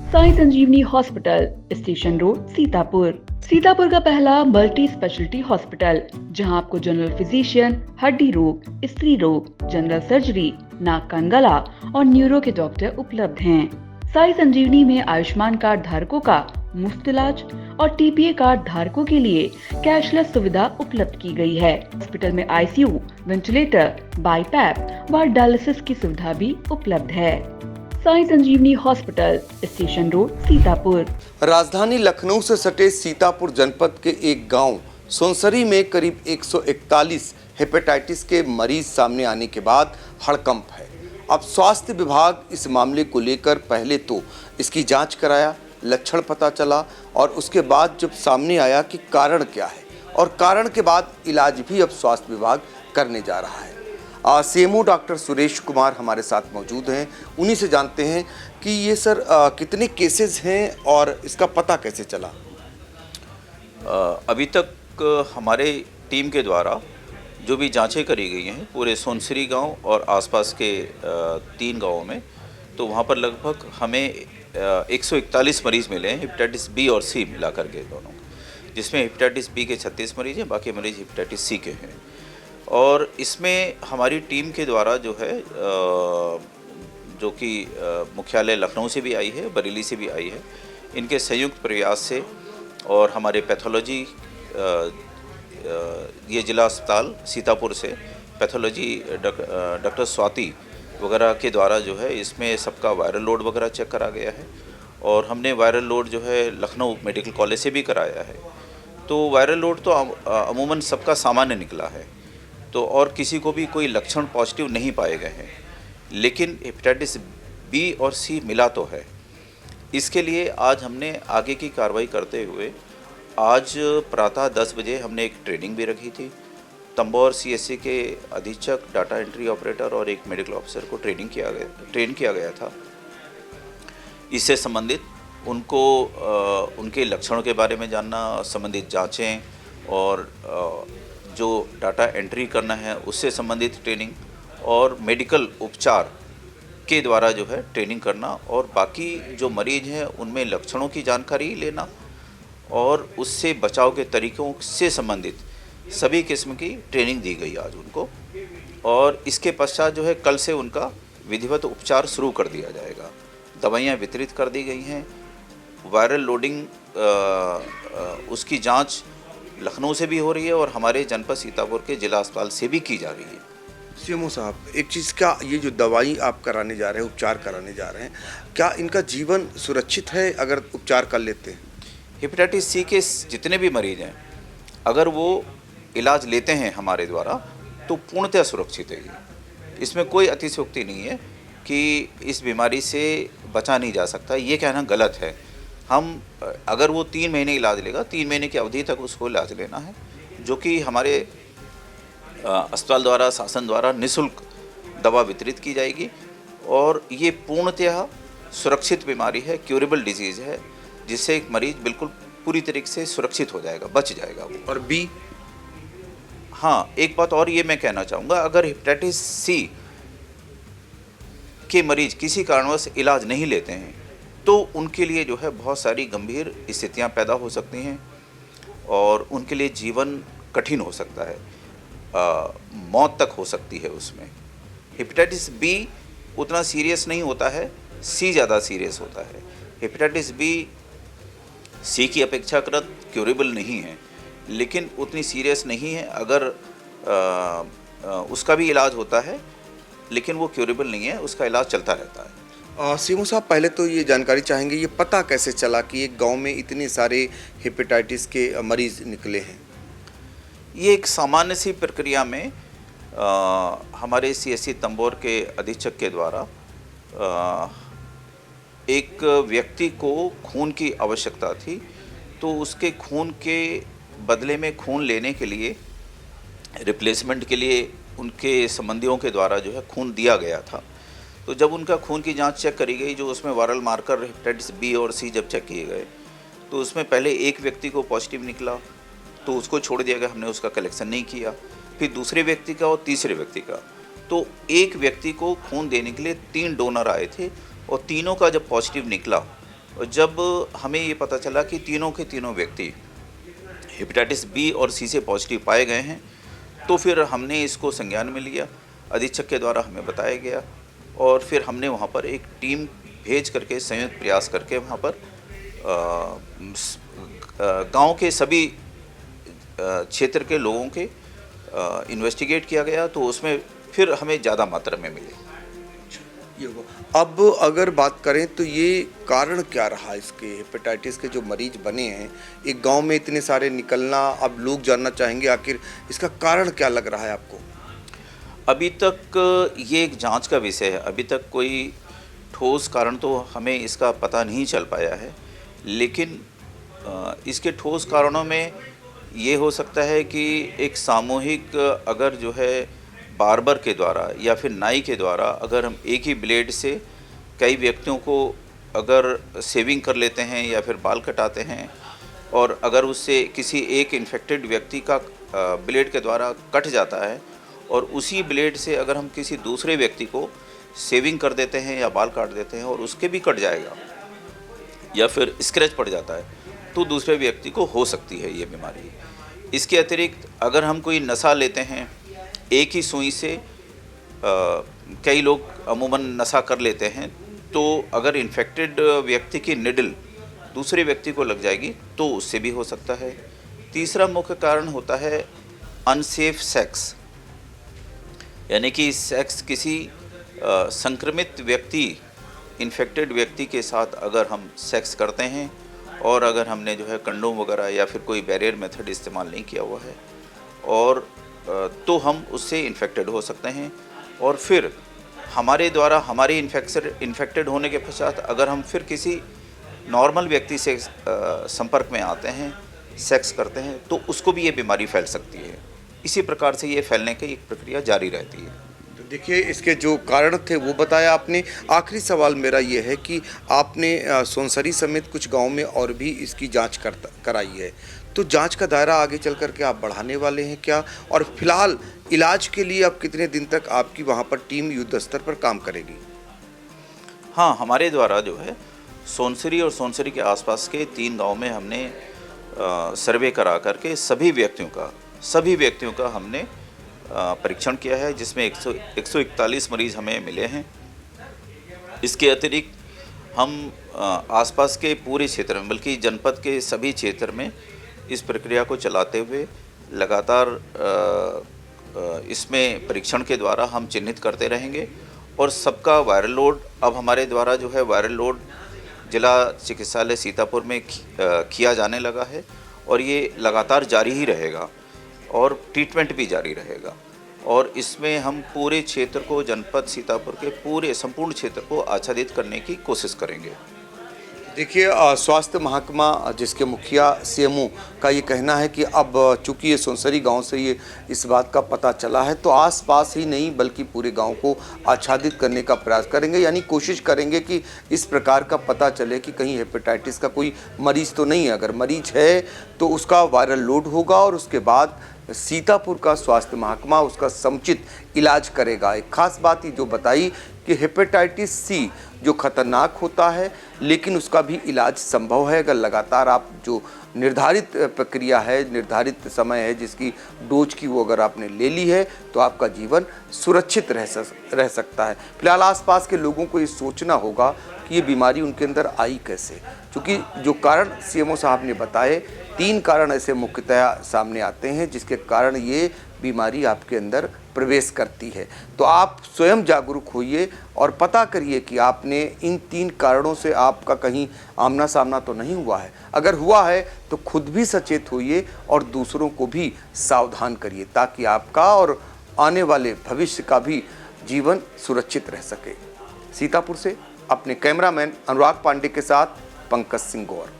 Sai Sanjeevani hospital, station road, Sitapur. Sitapur का पहला multi speciality hospital, जहां आपको जनरल फिजिशियन, हड्डी रोग, स्त्री रोग, जनरल सर्जरी, नाक कान गला और न्यूरो के डॉक्टर उपलब्ध हैं। साई संजीवनी में आयुष्मान कार्ड धारकों का मुफ्त इलाज और टीपीए कार्ड धारकों के लिए कैशलेस सुविधा उपलब्ध की गई है। हॉस्पिटल में आईसीयू, वेंटिलेटर, बाईपैप व डायलिसिस की सुविधा भी उपलब्ध है। Sai Sanjeevani hospital, station road, Sitapur. राजधानी लखनऊ से सटे सीतापुर जनपद के एक गांव सोनसरी में करीब 141 हेपेटाइटिस के मरीज सामने आने के बाद हड़कंप है। अब स्वास्थ्य विभाग इस मामले को लेकर पहले तो इसकी जांच कराया, लक्षण पता चला और उसके बाद जब सामने आया कि कारण क्या है और कारण के बाद इलाज भी अब स्वास्थ्य विभाग करने जा रहा है। सीएमओ डॉक्टर सुरेश कुमार हमारे साथ मौजूद हैं। उन्हीं से जानते हैं कि ये सर कितने केसेस हैं और इसका पता कैसे चला। अभी तक हमारे टीम के द्वारा जो भी जांचें करी गई हैं पूरे सोनसरी गांव और आसपास के 3 गांवों में, तो वहां पर लगभग हमें 141 मरीज़ मिले हैं हेपेटाइटिस बी और सी मिला करके दोनों, जिसमें हेपेटाइटिस बी के 36 मरीज़ हैं, बाकी मरीज़ हेपेटाइटिस सी के हैं। और इसमें हमारी टीम के द्वारा जो है जो कि मुख्यालय लखनऊ से भी आई है, बरेली से भी आई है, इनके संयुक्त प्रयास से और हमारे पैथोलॉजी ये जिला अस्पताल सीतापुर से पैथोलॉजी डॉक्टर स्वाति वगैरह के द्वारा जो है इसमें सबका वायरल लोड वगैरह चेक करा गया है। और हमने वायरल लोड जो है लखनऊ मेडिकल कॉलेज से भी कराया है। तो वायरल लोड तो अमूमन सबका सामान्य निकला है, तो और किसी को भी कोई लक्षण पॉजिटिव नहीं पाए गए हैं, लेकिन हेपेटाइटिस बी और सी मिला तो है। इसके लिए आज हमने आगे की कार्रवाई करते हुए आज प्रातः 10 बजे हमने एक ट्रेनिंग भी रखी थी। तंबोर सीएससी के अधीक्षक, डाटा एंट्री ऑपरेटर और एक मेडिकल ऑफिसर को ट्रेन किया गया था। इससे संबंधित उनको उनके लक्षणों के बारे में जानना, संबंधित जांचें और जो डाटा एंट्री करना है उससे संबंधित ट्रेनिंग और मेडिकल उपचार के द्वारा जो है ट्रेनिंग करना और बाकी जो मरीज हैं उनमें लक्षणों की जानकारी लेना और उससे बचाव के तरीक़ों से संबंधित सभी किस्म की ट्रेनिंग दी गई आज उनको। और इसके पश्चात जो है कल से उनका विधिवत उपचार शुरू कर दिया जाएगा। दवाइयाँ वितरित कर दी गई हैं। वायरल लोडिंग उसकी जांच लखनऊ से भी हो रही है और हमारे जनपद सीतापुर के जिला अस्पताल से भी की जा रही है। सीएमओ साहब, एक चीज़, क्या ये जो दवाई आप कराने जा रहे हैं, उपचार कराने जा रहे हैं, क्या इनका जीवन सुरक्षित है अगर उपचार कर लेते हैं? हेपेटाइटिस सी के जितने भी मरीज हैं अगर वो इलाज लेते हैं हमारे द्वारा तो पूर्णतः सुरक्षित है। इसमें कोई अतिशयोक्ति नहीं है कि इस बीमारी से बचा नहीं जा सकता, ये कहना गलत है। हम अगर वो 3 महीने इलाज लेगा, 3 महीने की अवधि तक उसको इलाज लेना है, जो कि हमारे अस्पताल द्वारा, शासन द्वारा निःशुल्क दवा वितरित की जाएगी। और ये पूर्णतः सुरक्षित बीमारी है, क्यूरेबल डिजीज़ है, जिससे एक मरीज बिल्कुल पूरी तरीके से सुरक्षित हो जाएगा, बच जाएगा वो। और बी, हाँ, एक बात और ये मैं कहना चाहूँगा, अगर हेपेटाइटिस सी के मरीज किसी कारणवश इलाज नहीं लेते हैं तो उनके लिए जो है बहुत सारी गंभीर स्थितियाँ पैदा हो सकती हैं और उनके लिए जीवन कठिन हो सकता है, मौत तक हो सकती है उसमें। हेपेटाइटिस बी उतना सीरियस नहीं होता है, सी ज़्यादा सीरियस होता है। हेपेटाइटिस बी सी की अपेक्षाकृत क्यूरेबल नहीं है, लेकिन उतनी सीरियस नहीं है। अगर उसका भी इलाज होता है लेकिन वो क्यूरेबल नहीं है, उसका इलाज चलता रहता है। सीएमओ साहब, पहले तो ये जानकारी चाहेंगे, ये पता कैसे चला कि एक गांव में इतने सारे हेपेटाइटिस के मरीज निकले हैं? ये एक सामान्य सी प्रक्रिया में हमारे सीएससी तंबोर के अधीक्षक के द्वारा एक व्यक्ति को खून की आवश्यकता थी, तो उसके खून के बदले में खून लेने के लिए, रिप्लेसमेंट के लिए उनके संबंधियों के द्वारा जो है खून दिया गया था। तो जब उनका खून की जांच चेक करी गई, जो उसमें वायरल मार्कर हेपेटाइटिस बी और सी जब चेक किए गए तो उसमें पहले एक व्यक्ति को पॉजिटिव निकला, तो उसको छोड़ दिया गया, हमने उसका कलेक्शन नहीं किया। फिर दूसरे व्यक्ति का और तीसरे व्यक्ति का, तो एक व्यक्ति को खून देने के लिए 3 डोनर आए थे और तीनों का जब पॉजिटिव निकला जब हमें ये पता चला कि तीनों के तीनों व्यक्ति हेपेटाइटिस बी और सी से पॉजिटिव पाए गए हैं, तो फिर हमने इसको संज्ञान में लिया, अधीक्षक के द्वारा हमें बताया गया और फिर हमने वहाँ पर एक टीम भेज करके संयुक्त प्रयास करके वहाँ पर गांव के सभी क्षेत्र के लोगों के इन्वेस्टिगेट किया गया, तो उसमें फिर हमें ज़्यादा मात्रा में मिले। अब अगर बात करें तो ये कारण क्या रहा इसके, हेपेटाइटिस के जो मरीज बने हैं एक गांव में इतने सारे निकलना, अब लोग जानना चाहेंगे आखिर इसका कारण क्या लग रहा है आपको? अभी तक ये एक जांच का विषय है, अभी तक कोई ठोस कारण तो हमें इसका पता नहीं चल पाया है, लेकिन इसके ठोस कारणों में ये हो सकता है कि एक सामूहिक अगर जो है बार्बर के द्वारा या फिर नाई के द्वारा अगर हम एक ही ब्लेड से कई व्यक्तियों को अगर सेविंग कर लेते हैं या फिर बाल कटाते हैं और अगर उससे किसी एक इन्फेक्टेड व्यक्ति का ब्लेड के द्वारा कट जाता है और उसी ब्लेड से अगर हम किसी दूसरे व्यक्ति को सेविंग कर देते हैं या बाल काट देते हैं और उसके भी कट जाएगा या फिर स्क्रैच पड़ जाता है, तो दूसरे व्यक्ति को हो सकती है ये बीमारी। इसके अतिरिक्त अगर हम कोई नशा लेते हैं, एक ही सुई से कई लोग अमूमन नशा कर लेते हैं, तो अगर इन्फेक्टेड व्यक्ति की निडल दूसरे व्यक्ति को लग जाएगी तो उससे भी हो सकता है। तीसरा मुख्य कारण होता है अनसेफ सेक्स, यानी कि सेक्स किसी संक्रमित व्यक्ति, इन्फेक्टेड व्यक्ति के साथ अगर हम सेक्स करते हैं और अगर हमने जो है कंडोम वगैरह या फिर कोई बैरियर मेथड इस्तेमाल नहीं किया हुआ है और तो हम उससे इन्फेक्टेड हो सकते हैं। और फिर हमारे द्वारा हमारे इन्फेक्टेड होने के पश्चात अगर हम फिर किसी नॉर्मल व्यक्ति से संपर्क में आते हैं, सेक्स करते हैं, तो उसको भी ये बीमारी फैल सकती है। इसी प्रकार से ये फैलने की एक प्रक्रिया जारी रहती है। देखिए, इसके जो कारण थे वो बताया आपने। आखिरी सवाल मेरा ये है कि आपने सोनसरी समेत कुछ गांव में और भी इसकी जांच कराई है, तो जांच का दायरा आगे चल कर के आप बढ़ाने वाले हैं क्या? और फिलहाल इलाज के लिए अब कितने दिन तक आपकी वहां पर टीम युद्ध स्तर पर काम करेगी? हाँ, हमारे द्वारा जो है सोनसरी और सोनसरी के आसपास के 3 गांव में हमने सर्वे करा करके सभी व्यक्तियों का हमने परीक्षण किया है, जिसमें 141 मरीज़ हमें मिले हैं। इसके अतिरिक्त हम आसपास के पूरे क्षेत्र में, बल्कि जनपद के सभी क्षेत्र में इस प्रक्रिया को चलाते हुए लगातार इसमें परीक्षण के द्वारा हम चिन्हित करते रहेंगे और सबका वायरल लोड अब हमारे द्वारा जो है वायरल लोड जिला चिकित्सालय सीतापुर में किया जाने लगा है और ये लगातार जारी ही रहेगा और ट्रीटमेंट भी जारी रहेगा। और इसमें हम पूरे क्षेत्र को, जनपद सीतापुर के पूरे संपूर्ण क्षेत्र को आच्छादित करने की कोशिश करेंगे। देखिए, स्वास्थ्य महकमा जिसके मुखिया सीएमओ का ये कहना है कि अब चूंकि ये सोनसरी गांव से ये इस बात का पता चला है, तो आसपास ही नहीं बल्कि पूरे गांव को आच्छादित करने का प्रयास करेंगे, यानी कोशिश करेंगे कि इस प्रकार का पता चले कि कहीं हेपेटाइटिस का कोई मरीज़ तो नहीं है। अगर मरीज है तो उसका वायरल लोड होगा और उसके बाद सीतापुर का स्वास्थ्य महकमा उसका समुचित इलाज करेगा। एक खास बात ही जो बताई कि हेपेटाइटिस सी जो खतरनाक होता है, लेकिन उसका भी इलाज संभव है अगर लगातार आप जो निर्धारित प्रक्रिया है, निर्धारित समय है जिसकी डोज की, वो अगर आपने ले ली है तो आपका जीवन सुरक्षित रह सकता है। फिलहाल आसपास के लोगों को ये सोचना होगा कि ये बीमारी उनके अंदर आई कैसे, क्योंकि जो कारण सीएमओ साहब ने बताए 3 कारण ऐसे मुख्यतः सामने आते हैं जिसके कारण ये बीमारी आपके अंदर प्रवेश करती है। तो आप स्वयं जागरूक होइए और पता करिए कि आपने इन 3 कारणों से आपका कहीं आमना सामना तो नहीं हुआ है। अगर हुआ है तो खुद भी सचेत होइए और दूसरों को भी सावधान करिए, ताकि आपका और आने वाले भविष्य का भी जीवन सुरक्षित रह सके। सीतापुर से अपने कैमरामैन अनुराग पांडे के साथ पंकज सिंह गौर।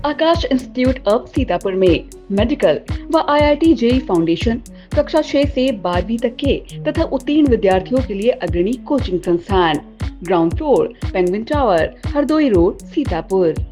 आकाश इंस्टीट्यूट ऑफ सीतापुर में मेडिकल व IIT JEE फाउंडेशन कक्षा 6 से 12वीं तक के तथा उत्तीर्ण विद्यार्थियों के लिए अग्रणी कोचिंग संस्थान। Ground floor, penguin tower, Hardoi road, Sitapur.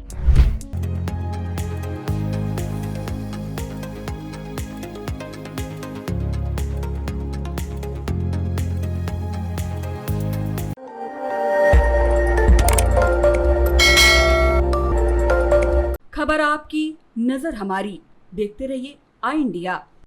खबर आपकी, नजर हमारी। देखते रहिए आई इंडिया।